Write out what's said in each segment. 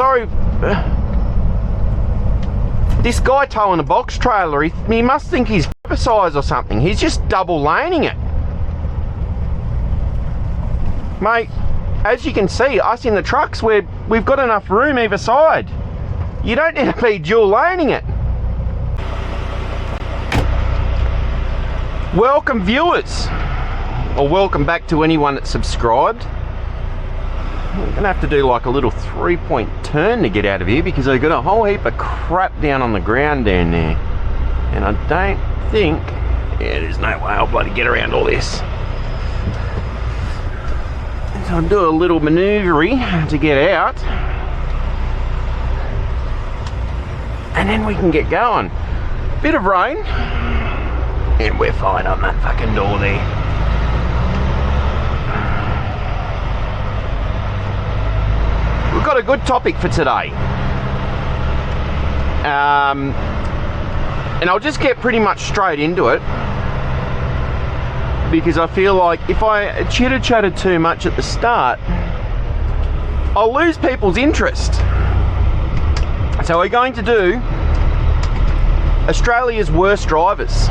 sorry. This guy towing a box trailer, he must think he's size or something. He's just double laning it. Mate, as you can see, us in the trucks, we've got enough room either side. You don't need to be dual laning it. Welcome viewers, or welcome back to anyone that's subscribed. We're gonna have to do like a little 3-point turn to get out of here because I've got a whole heap of crap down on the ground down there. And I don't think, yeah, there's no way I'll bloody get around all this. So I'll do a little manoeuvre to get out. And then we can get going. Bit of rain. And we're fine on that fucking door there. We've got a good topic for today. And I'll just get pretty much straight into it. Because I feel like if I chitter-chatted too much at the start, I'll lose people's interest. So we're going to do Australia's worst drivers.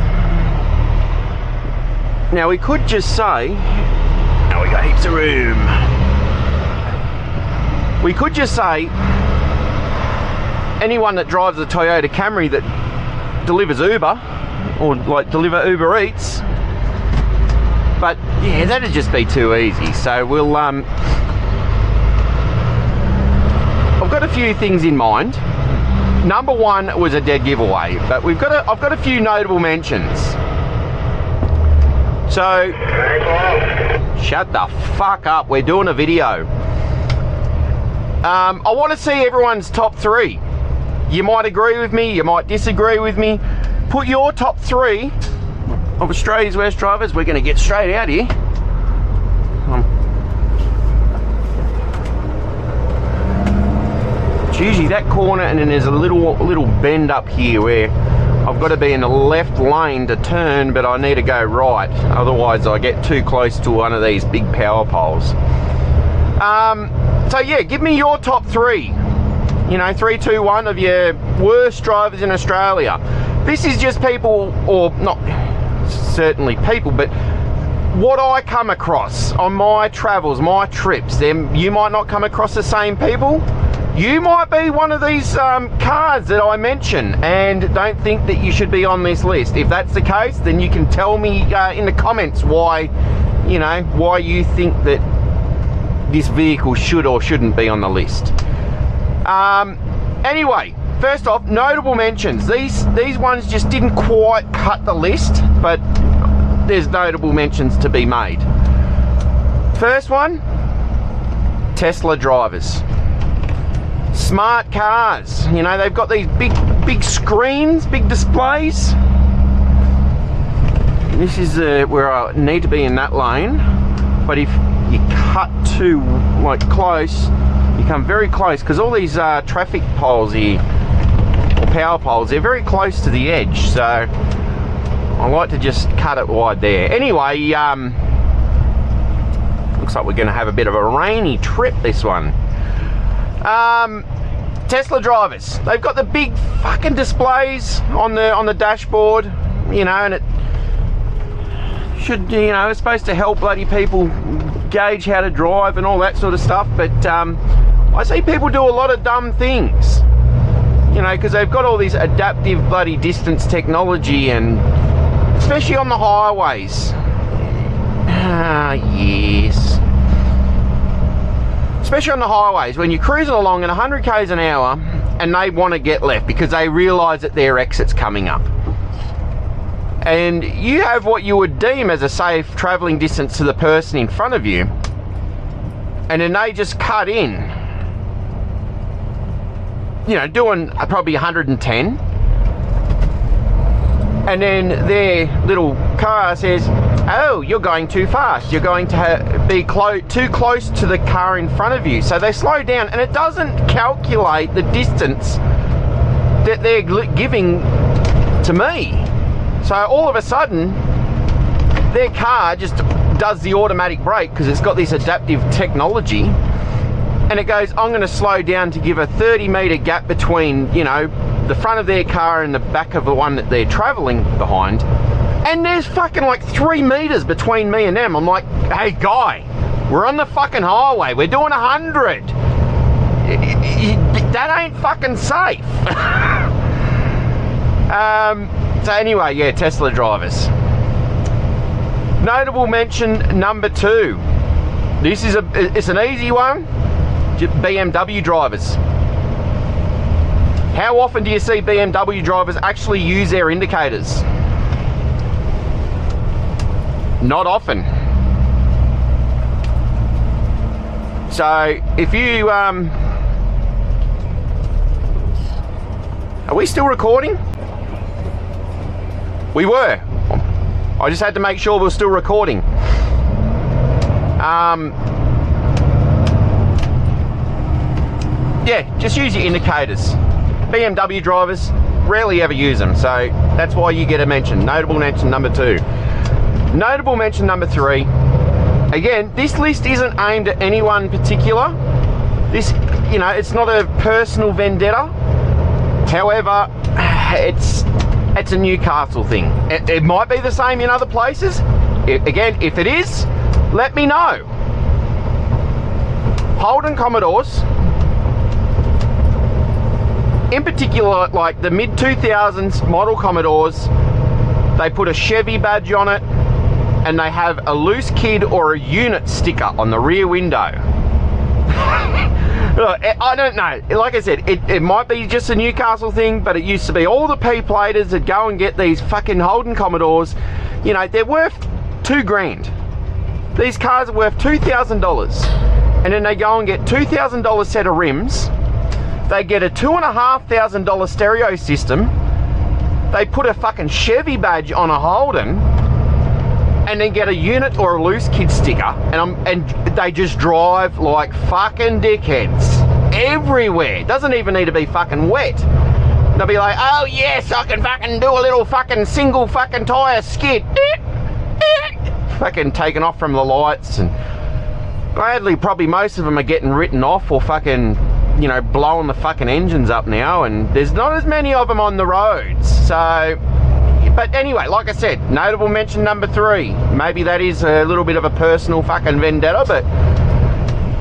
Now we could just say, now we got heaps of room. We could just say, anyone that drives a Toyota Camry that delivers Uber, or like deliver Uber Eats, but yeah, that'd just be too easy. So we'll, I've got a few things in mind. Number one was a dead giveaway, but I've got a few notable mentions. So, shut the fuck up, we're doing a video. I want to see everyone's top 3. You might agree with me, you might disagree with me. Put your top 3 of Australia's worst drivers. We're going to get straight out here. It's usually that corner, and then there's a little bend up here where I've got to be in the left lane to turn, but I need to go right. Otherwise I get too close to one of these big power poles. So yeah, give me your top 3. You know, 3, 2, 1 of your worst drivers in Australia. This is just people, or not certainly people, but what I come across on my travels, my trips. Then you might not come across the same people. You might be one of these cars that I mention and don't think that you should be on this list. If that's the case, then you can tell me in the comments why you think that this vehicle should or shouldn't be on the list. Anyway, first off, notable mentions. These ones just didn't quite cut the list, but there's notable mentions to be made. First one, Tesla drivers. Smart cars, you know, they've got these big screens, big displays. This is where I need to be in that lane, but if you cut too close, you come very close, because all these traffic poles here, or power poles, they're very close to the edge, so I like to just cut it wide there. Anyway, looks like we're going to have a bit of a rainy trip, this one. Tesla drivers, they've got the big fucking displays on the dashboard, you know, and it should, you know, it's supposed to help bloody people gauge how to drive and all that sort of stuff, but I see people do a lot of dumb things, you know, because they've got all this adaptive bloody distance technology, and especially on the highways. Yes. Especially on the highways, when you're cruising along at 100 k's an hour and they want to get left because they realise that their exit's coming up. And you have what you would deem as a safe travelling distance to the person in front of you, and then they just cut in, you know, doing probably 110, and then their little car says, oh, you're going too fast, you're going to be too close to the car in front of you. So they slow down, and it doesn't calculate the distance that they're giving to me. So all of a sudden their car just does the automatic brake, because it's got this adaptive technology, and it goes, I'm going to slow down to give a 30-metre gap between, you know, the front of their car and the back of the one that they're travelling behind. And there's fucking like 3 metres between me and them. I'm like, hey, guy, we're on the fucking highway. We're doing 100. That ain't fucking safe. So anyway, yeah, Tesla drivers. Notable mention number 2. This is it's an easy one. BMW drivers. How often do you see BMW drivers actually use their indicators? Not often. So if you are we still recording? We were. I just had to make sure we're still recording. Yeah, just use your indicators. BMW drivers rarely ever use them, so that's why you get a mention. Notable mention number 2. Notable mention number 3. Again, this list isn't aimed at anyone particular. This, you know, it's not a personal vendetta. However, it's a Newcastle thing. It might be the same in other places. Again, if it is, let me know. Holden Commodores, in particular, like the mid-2000s model Commodores, they put a Chevy badge on it, and they have a loose kid or a unit sticker on the rear window. Look, I don't know. Like I said, it might be just a Newcastle thing, but it used to be all the P-platers that go and get these fucking Holden Commodores. You know, they're worth $2,000. These cars are worth $2,000. And then they go and get $2,000 set of rims. They get a $2,500 stereo system. They put a fucking Chevy badge on a Holden, and then get a unit or a loose kid sticker, and they just drive like fucking dickheads everywhere. Doesn't even need to be fucking wet. They'll be like, oh yes, I can fucking do a little fucking single fucking tyre skid. Fucking taken off from the lights, and gladly probably most of them are getting written off or fucking, you know, blowing the fucking engines up now, and there's not as many of them on the roads. So, but anyway, like I said, notable mention number 3. Maybe that is a little bit of a personal fucking vendetta, but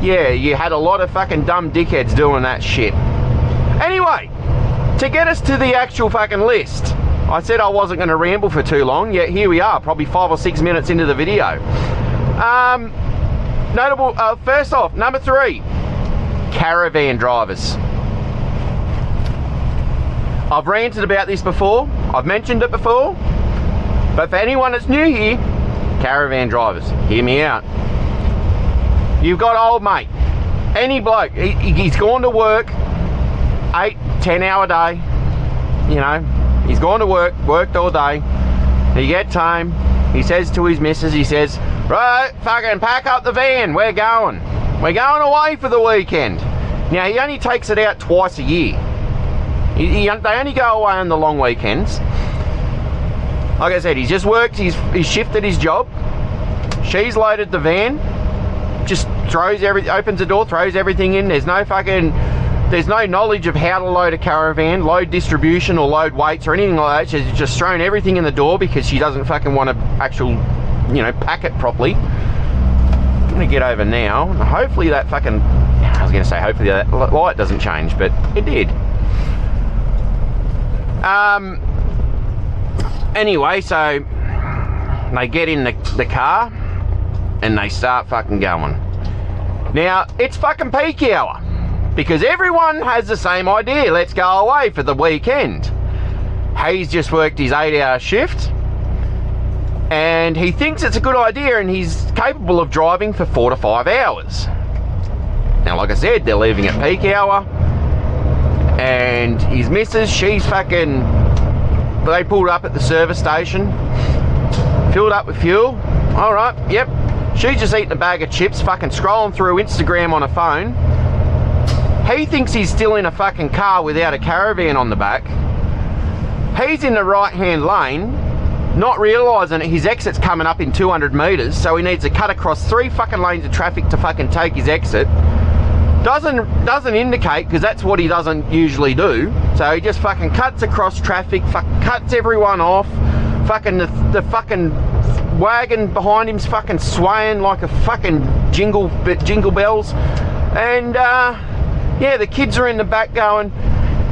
yeah, you had a lot of fucking dumb dickheads doing that shit. Anyway, to get us to the actual fucking list, I said I wasn't going to ramble for too long, yet here we are, probably 5 or 6 minutes into the video. Notable, first off, number 3, Caravan drivers. I've ranted about this before, I've mentioned it before, but for anyone that's new here, Caravan drivers, hear me out. You've got old mate, any bloke, he's gone to work, 8-10 hour day, you know, he's gone to work, worked all day, he gets home, he says to his missus, he says, right, fucking pack up the van, we're going away for the weekend. Now he only takes it out twice a year. They only go away on the long weekends. Like I said, he's just worked, he's shifted his job. She's loaded the van, just opens the door, throws everything in. There's no knowledge of how to load a Caravan, load distribution or load weights or anything like that. She's just thrown everything in the door because she doesn't fucking want to actual, you know, pack it properly. I'm gonna get over now. Hopefully that fucking, I was gonna say hopefully that light doesn't change, but it did. Anyway, so they get in the car and they start fucking going. Now, it's fucking peak hour because everyone has the same idea. Let's go away for the weekend. He's just worked his 8-hour shift and he thinks it's a good idea and he's capable of driving for 4 to 5 hours. Now, like I said, they're leaving at peak hour. And his missus, she's fucking, they pulled up at the service station, filled up with fuel. All right, yep. She's just eating a bag of chips, fucking scrolling through Instagram on a phone. He thinks he's still in a fucking car without a Caravan on the back. He's in the right-hand lane, not realising his exit's coming up in 200 metres, so he needs to cut across 3 fucking lanes of traffic to fucking take his exit. Doesn't indicate, because that's what he doesn't usually do. So he just fucking cuts across traffic, cuts everyone off. Fucking the fucking wagon behind him's fucking swaying like a fucking jingle bells. And yeah, the kids are in the back going,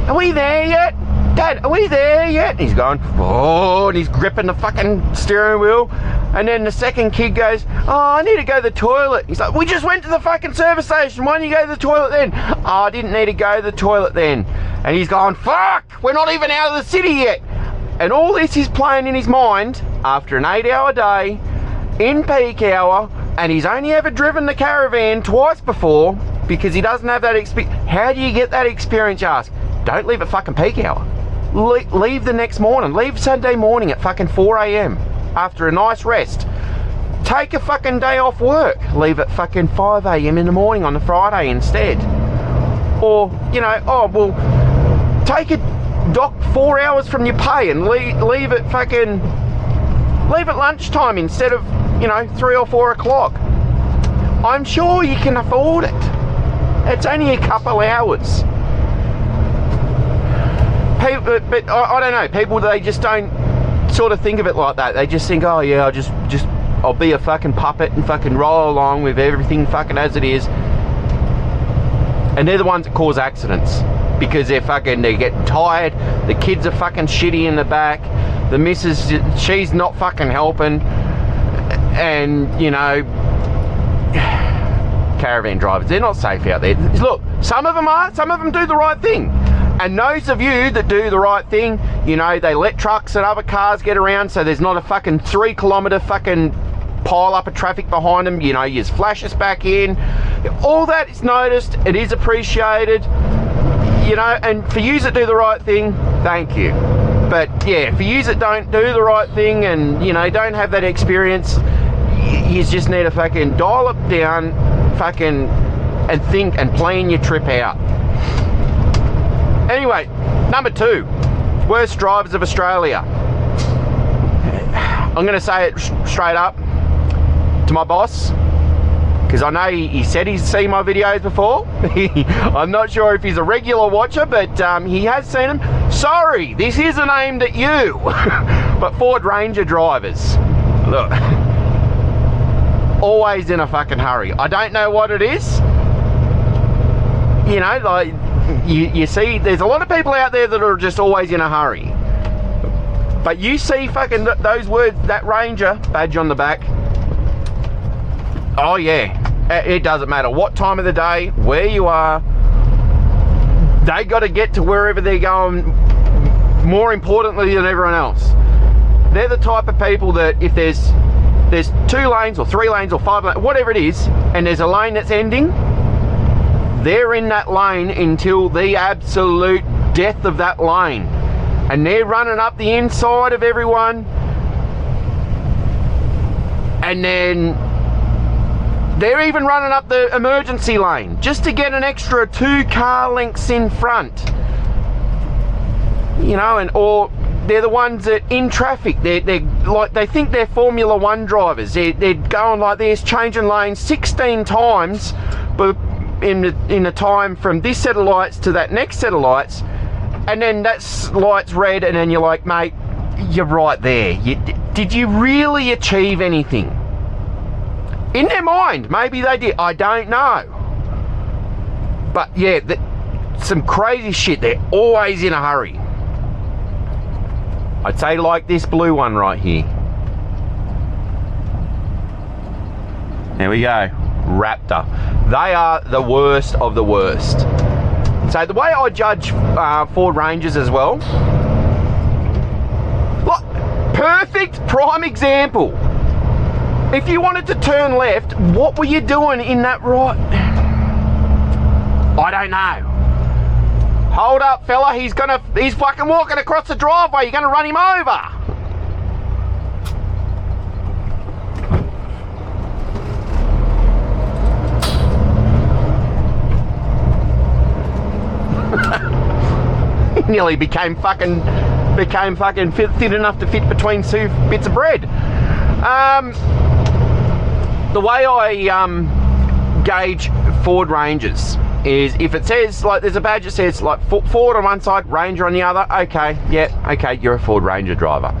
"Are we there yet? Dad, are we there yet?" And he's going, "Oh," and he's gripping the fucking steering wheel. And then the second kid goes, "Oh, I need to go to the toilet." He's like, "We just went to the fucking service station. Why didn't you go to the toilet then?" "Oh, I didn't need to go to the toilet then." And he's going, "Fuck, we're not even out of the city yet." And all this is playing in his mind after an 8-hour day, in peak hour, and he's only ever driven the Caravan twice before because he doesn't have that experience. How do you get that experience, you ask? Don't leave at fucking peak hour. Leave the next morning. Leave Sunday morning at fucking 4 a.m. after a nice rest. Take a fucking day off work. Leave at fucking 5 a.m. in the morning on the Friday instead. Or, you know, oh, well, take a dock 4 hours from your pay and leave at lunchtime instead of, you know, 3 or 4 o'clock. I'm sure you can afford it. It's only a couple hours. People, but I don't know, people, they just don't sort of think of it like that. They just think, oh yeah, I'll be a fucking puppet and fucking roll along with everything fucking as it is. And they're the ones that cause accidents because they get tired, the kids are fucking shitty in the back, the missus, she's not fucking helping, and you know, Caravan drivers, they're not safe out there. Look, some of them are, some of them do the right thing. And those of you that do the right thing, you know, they let trucks and other cars get around so there's not a fucking 3 kilometre fucking pile up of traffic behind them. You know, you just flash us back in. All that is noticed. It is appreciated. You know, and for yous that do the right thing, thank you. But yeah, for yous that don't do the right thing and, you know, don't have that experience, you just need to fucking dial it down, fucking, and think and plan your trip out. Anyway, number 2, worst drivers of Australia. I'm going to say it straight up to my boss, because I know he said he's seen my videos before. I'm not sure if he's a regular watcher, but he has seen them. Sorry, this isn't aimed at you. But Ford Ranger drivers, look, always in a fucking hurry. I don't know what it is. You know, like, you see, there's a lot of people out there that are just always in a hurry. But you see fucking those words, that Ranger badge on the back. Oh yeah, it doesn't matter what time of the day, where you are. They got to get to wherever they're going more importantly than everyone else. They're the type of people that if there's 2 lanes or 3 lanes or 5 lanes, whatever it is, and there's a lane that's ending, they're in that lane until the absolute death of that lane. And they're running up the inside of everyone. And then they're even running up the emergency lane just to get an extra 2 car lengths in front. You know, and or they're the ones that in traffic, they're like, they think they're Formula 1 drivers. They're going like this, changing lanes 16 times, but in the time from this set of lights to that next set of lights, and then that light's red, and then you're like, mate, you're right there. Did you really achieve anything? In their mind, maybe they did. I don't know. But yeah, some crazy shit. They're always in a hurry. I'd say like this blue one right here. There we go. Raptor. They are the worst of the worst. So the way I judge Ford Rangers as well, look, perfect prime example. If you wanted to turn left, what were you doing in that right? I don't know. Hold up, fella, he's fucking walking across the driveway, you're gonna run him over. Nearly became fucking thin enough to fit between 2 bits of bread. The way I gauge Ford Rangers, is if it says, like, there's a badge that says, like, Ford on one side, Ranger on the other, okay, yeah, okay, you're a Ford Ranger driver.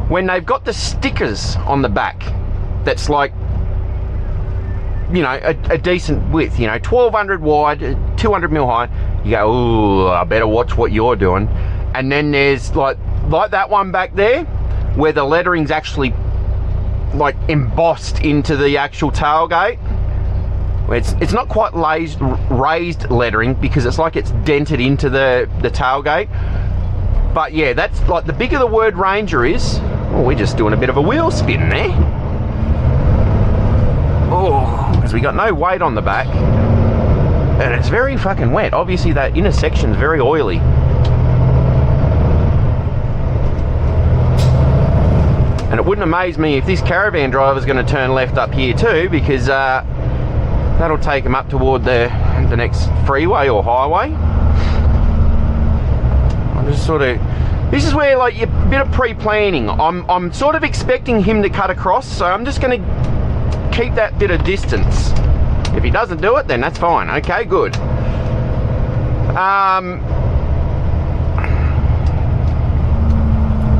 When they've got the stickers on the back, that's like, you know, a decent width, you know, 1200 wide, 200 mil high, you go, ooh, I better watch what you're doing. And then there's like that one back there, where the lettering's actually like embossed into the actual tailgate. It's not quite raised lettering, because it's like it's dented into the tailgate. But yeah, that's like, the bigger the word Ranger is. Oh, we're just doing a bit of a wheel spin there. Oh, because we got no weight on the back. And it's very fucking wet. Obviously that intersection's very oily. And it wouldn't amaze me if this Caravan driver's going to turn left up here too, because that'll take him up toward the next freeway or highway. I'm just sort of, this is where, like, a bit of pre-planning. I'm sort of expecting him to cut across, so I'm just going to keep that bit of distance. If he doesn't do it, then that's fine. Okay, good.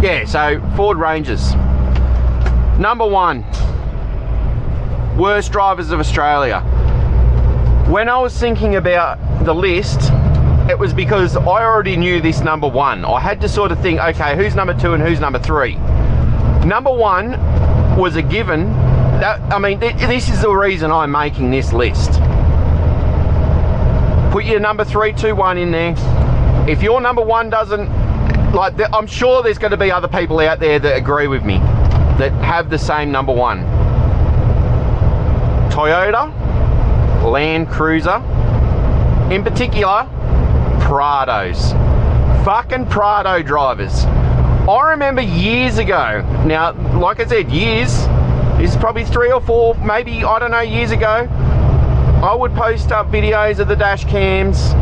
Yeah, so Ford Rangers. Number 1, worst drivers of Australia. When I was thinking about the list, it was because I already knew this number 1. I had to sort of think, okay, who's number 2 and who's number 3? Number 1 was a given. I mean, this is the reason I'm making this list. Put your number 3, 2, 1 in there. If your number 1 doesn't, like, I'm sure there's going to be other people out there that agree with me, that have the same number 1. Toyota, Land Cruiser, in particular, Prados. Fucking Prado drivers. I remember years ago, now, like I said, years, this is probably 3 or 4, maybe, I don't know, years ago, I would post up videos of the dash cams.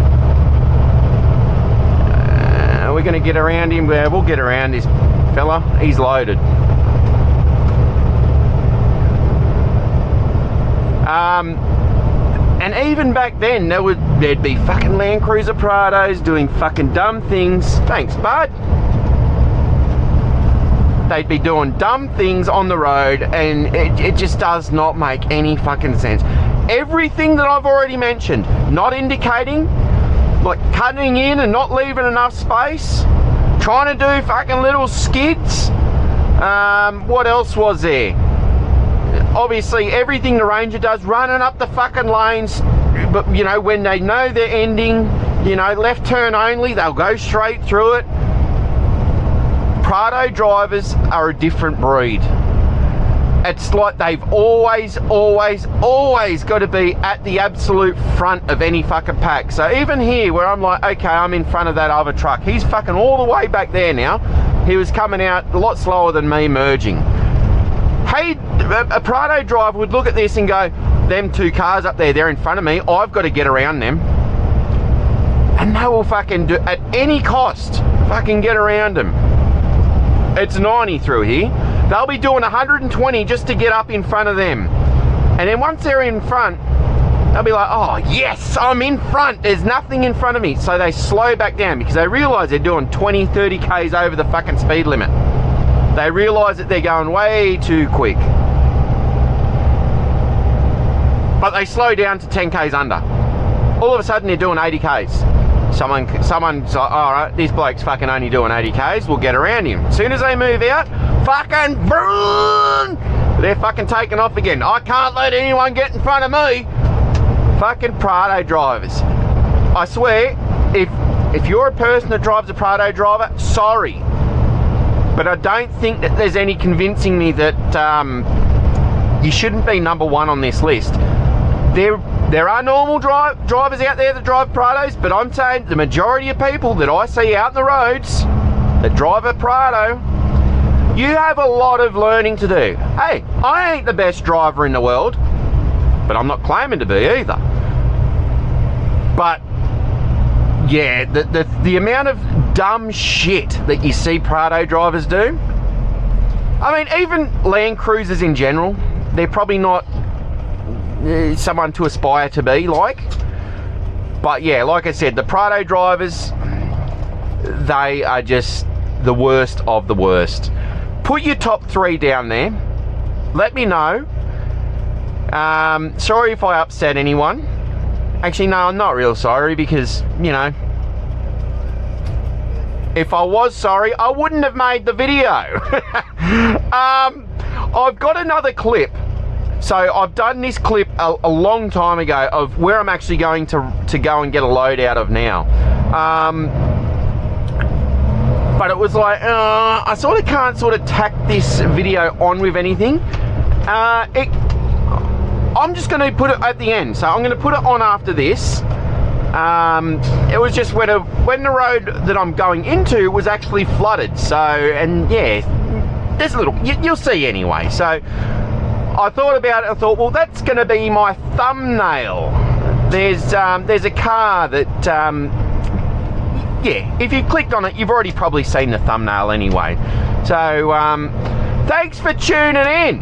We're going to get around him. We'll get around this fella. He's loaded. And even back then, there'd be fucking Land Cruiser Prados doing fucking dumb things. Thanks, bud. They'd be doing dumb things on the road, and it just does not make any fucking sense. Everything that I've already mentioned, not indicating, like cutting in and not leaving enough space, trying to do fucking little skids. What else was there? Obviously everything the Ranger does, running up the fucking lanes, but you know, when they know they're ending, you know, left turn only, they'll go straight through it. Prado drivers are a different breed. It's like they've always got to be at the absolute front of any fucking pack. So even here, where I'm like, okay, I'm in front of that other truck, he's fucking all the way back there now. He was coming out a lot slower than me merging. Hey, a Prado driver would look at this and go, them 2 cars up there, they're in front of me, I've got to get around them. And they will fucking do, at any cost, fucking get around them. It's 90 through here. They'll be doing 120 just to get up in front of them. And then once they're in front, they'll be like, oh yes, I'm in front, there's nothing in front of me. So they slow back down because they realise they're doing 20, 30 Ks over the fucking speed limit. They realise that they're going way too quick. But they slow down to 10 Ks under. All of a sudden they're doing 80 Ks. Someone's like, alright, this bloke's fucking only doing 80 Ks, we'll get around him. As soon as they move out, fucking boom, they're fucking taking off again. I can't let anyone get in front of me. Fucking Prado drivers. I swear, if you're a person that drives a Prado driver, sorry. But I don't think that there's any convincing me that you shouldn't be number 1 on this list. There are normal drivers out there that drive Prados, but I'm saying the majority of people that I see out in the roads that drive a Prado, you have a lot of learning to do. Hey, I ain't the best driver in the world, but I'm not claiming to be either. But yeah, the amount of dumb shit that you see Prado drivers do. I mean, even Land Cruisers in general, they're probably not someone to aspire to be like. But yeah, like I said, the Prado drivers, they are just the worst of the worst. Put your top 3 down there. Let me know. Sorry if I upset anyone. Actually, no, I'm not real sorry, because, you know, if I was sorry, I wouldn't have made the video. I've got another clip. So I've done this clip a long time ago of where I'm actually going to go and get a load out of now. But it was like, I sort of can't sort of tack this video on with anything. I'm just going to put it at the end. So I'm going to put it on after this. It was just when the road that I'm going into was actually flooded. So, and yeah, there's a little, you'll see anyway. So I thought about it. I thought, well, that's going to be my thumbnail. There's a car that, yeah, if you clicked on it, you've already probably seen the thumbnail anyway. So, thanks for tuning in.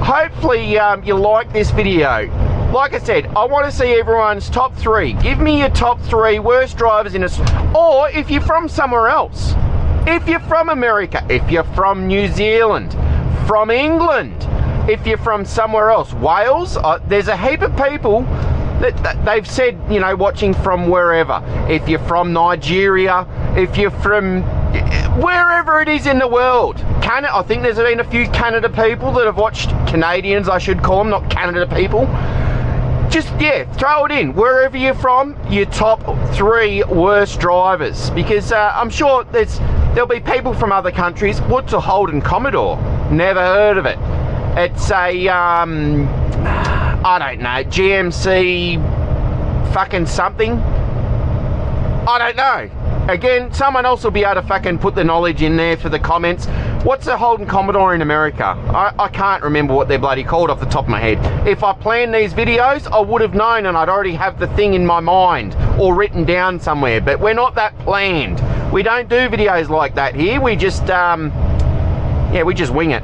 Hopefully, you like this video. Like I said, I want to see everyone's top 3. Give me your top 3 worst drivers in Australia, or if you're from somewhere else. If you're from America, if you're from New Zealand, from England, if you're from somewhere else, Wales, there's a heap of people that they've said, you know, watching from wherever. If you're from Nigeria, if you're from wherever it is in the world. Canada, I think there's been a few Canada people that have watched, Canadians I should call them, not Canada people. Just, yeah, throw it in. Wherever you're from, your top 3 worst drivers. Because I'm sure there'll be people from other countries. What's a Holden Commodore? Never heard of it. It's a, I don't know, GMC fucking something. I don't know. Again, someone else will be able to fucking put the knowledge in there for the comments. What's a Holden Commodore in America? I can't remember what they're bloody called off the top of my head. If I planned these videos, I would have known, and I'd already have the thing in my mind or written down somewhere. But we're not that planned. We don't do videos like that here. We just, yeah, we just wing it.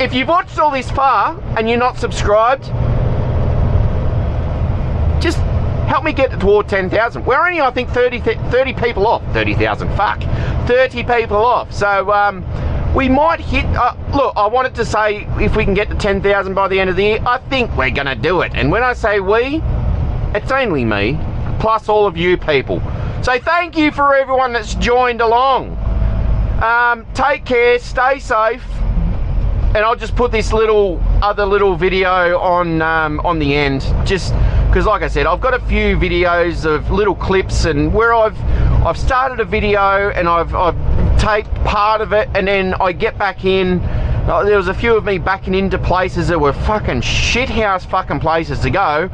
If you've watched all this far and you're not subscribed, just help me get toward 10,000. We're only, I think, 30 people off. 30,000, fuck. 30 people off. So, we might hit, look, I wanted to say if we can get to 10,000 by the end of the year, I think we're going to do it. And when I say we, it's only me, plus all of you people. So thank you for everyone that's joined along. Take care, stay safe. And I'll just put this other little video on the end, just because, like I said, I've got a few videos of little clips and where I've started a video and I've taped part of it, and then I get back in. There was a few of me backing into places that were fucking shithouse fucking places to go,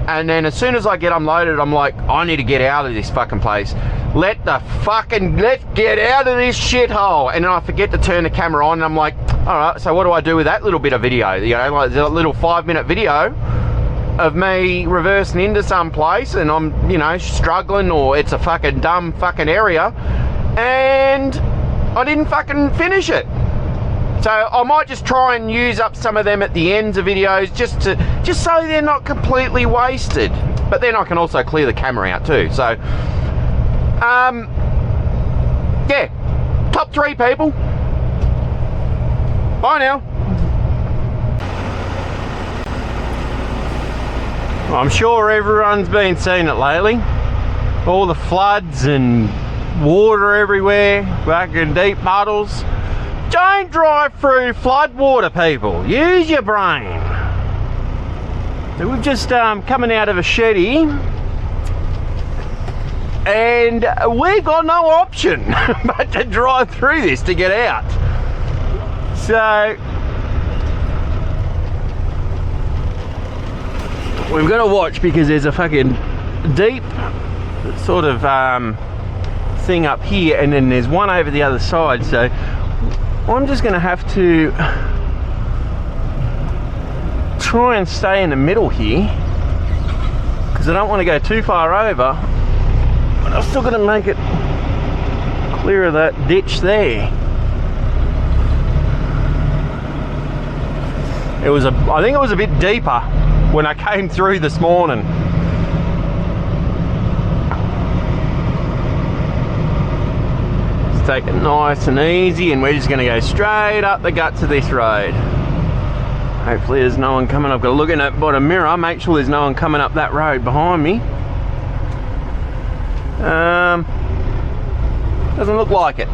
and then as soon as I get unloaded, I'm like, I need to get out of this fucking place. Let's get out of this shithole. And then I forget to turn the camera on, and I'm like, all right, so what do I do with that little bit of video? You know, like a little 5-minute video of me reversing into some place and I'm, you know, struggling, or it's a fucking dumb fucking area and I didn't fucking finish it. So I might just try and use up some of them at the ends of videos just so they're not completely wasted. But then I can also clear the camera out too. So, yeah, top 3 people. Bye now. I'm sure everyone's been seeing it lately. All the floods and water everywhere, fucking deep puddles. Don't drive through flood water, people. Use your brain. So we've just coming out of a shed here, and we've got no option but to drive through this to get out. So we've got to watch, because there's a fucking deep sort of thing up here, and then there's one over the other side. So I'm just going to have to try and stay in the middle here, because I don't want to go too far over, but I've still got to make it clear of that ditch there. I think it was a bit deeper when I came through this morning. take it nice and easy, and we're just going to go straight up the guts of this road. Hopefully there's no one coming. I've got to look in that bottom mirror, make sure there's no one coming up that road behind me. Doesn't look like it.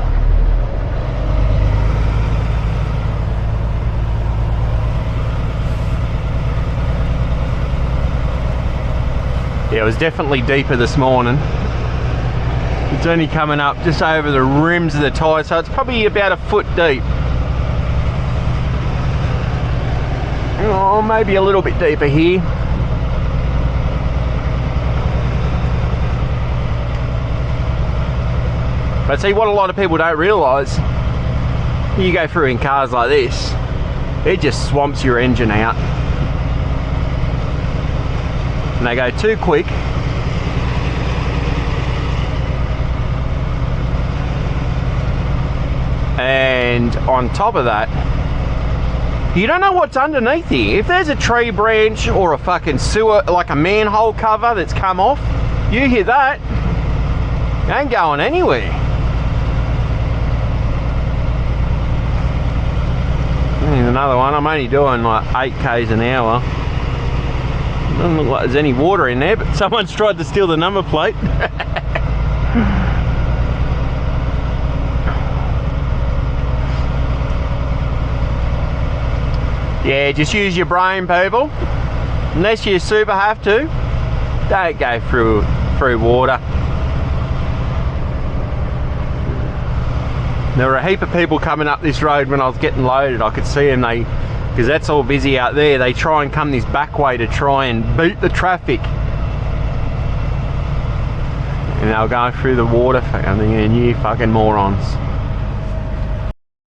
Yeah, it was definitely deeper this morning. It's only coming up just over the rims of the tyre, so it's probably about a foot deep. Oh, maybe a little bit deeper here. But see, what a lot of people don't realise, you go through in cars like this, it just swamps your engine out. And they go too quick. And on top of that, you don't know what's underneath here. If there's a tree branch or a fucking sewer, like a manhole cover that's come off, you hear that, you ain't going anywhere. Here's another one. I'm only doing like 8 k's an hour. Doesn't look like there's any water in there, but someone's tried to steal the number plate. Yeah, just use your brain, people. Unless you super have to, don't go through water. There were a heap of people coming up this road when I was getting loaded. I could see them, because that's all busy out there. They try and come this back way to try and beat the traffic. And they'll go through the water. I'm thinking, you fucking morons.